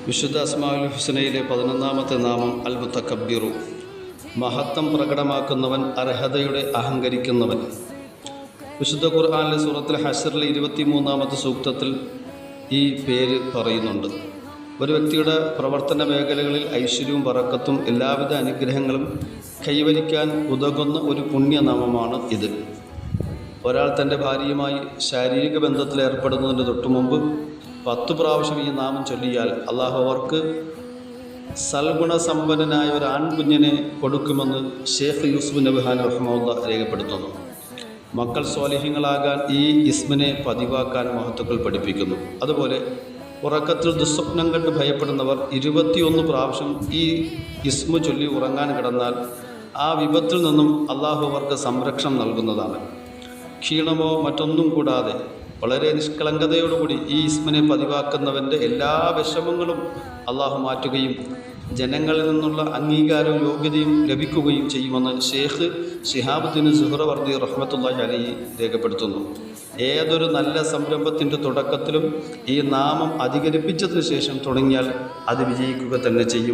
വിശുദ്ധ അസ്മാഉൽ ഹുസ്നയിലെ 11ാമത്തെ നാമം അൽ മുതകബ്ബിറു, മഹത്വം പ്രകടമാക്കുന്നവൻ, അർഹതയുടെ അഹങ്കരിക്കുന്നവൻ. വിശുദ്ധ ഖുർആനിലെ സൂറത്തുൽ ഹശ്റിലെ 23ാമത്തെ സൂക്തത്തിൽ ഈ പേര് പറയുന്നുണ്ട്. ഒരു വ്യക്തിയുടെ പ്രവർത്തന മേഖലകളിൽ ഐശ്വര്യവും ബറക്കത്തും എല്ലാവിധ അനുഗ്രഹങ്ങളും കൈവരിക്കാൻ ഉതകുന്ന ഒരു പുണ്യനാമമാണ് ഇത്. ഒരാൾ തൻ്റെ ഭാര്യയുമായി ശാരീരിക ബന്ധത്തിൽ ഏർപ്പെടുന്നതിന് തൊട്ടു മുമ്പ് 10 പ്രാവശ്യം ഈ നാമം ചൊല്ലിയാൽ അള്ളാഹു അവർക്ക് സൽഗുണസമ്പന്നനായ ഒരു ആൺകുഞ്ഞിനെ കൊടുക്കുമെന്ന് ഷേഖ് യൂസുഫ് നബ്ഹാനി റഹ്മത്തുള്ളാഹി രേഖപ്പെടുത്തുന്നു. മക്കൾ സ്വാലിഹ്യങ്ങളാകാൻ ഈ ഇസ്മിനെ പതിവാക്കാൻ മഹത്തുക്കൾ പഠിപ്പിക്കുന്നു. അതുപോലെ ഉറക്കത്തിൽ ദുസ്വപ്നം കണ്ട് ഭയപ്പെടുന്നവർ 21 പ്രാവശ്യം ഈ ഇസ്മു ചൊല്ലി ഉറങ്ങാൻ കിടന്നാൽ ആ വിപത്തിൽ നിന്നും അള്ളാഹു അവർക്ക് സംരക്ഷണം നൽകുന്നതാണ്. ക്ഷീണമോ മറ്റൊന്നും കൂടാതെ വളരെ നിഷ്കളങ്കതയോടുകൂടി ഈ ഇസ്മിനെ പതിവാക്കുന്നവൻ്റെ എല്ലാ വിഷമങ്ങളും അള്ളാഹു മാറ്റുകയും ജനങ്ങളിൽ നിന്നുള്ള അംഗീകാരവും യോഗ്യതയും ലഭിക്കുകയും ചെയ്യുമെന്ന് ഷേഖ് ശിഹാബുദ്ദീൻ സുഹ്റവർദി റഹ്മത്തുള്ളാഹി അലൈഹി രേഖപ്പെടുത്തുന്നു. ഏതൊരു നല്ല സംരംഭത്തിൻ്റെ തുടക്കത്തിലും ഈ നാമം അധികരിപ്പിച്ചതിന് ശേഷം തുടങ്ങിയാൽ അത് വിജയിക്കുക തന്നെ ചെയ്യും.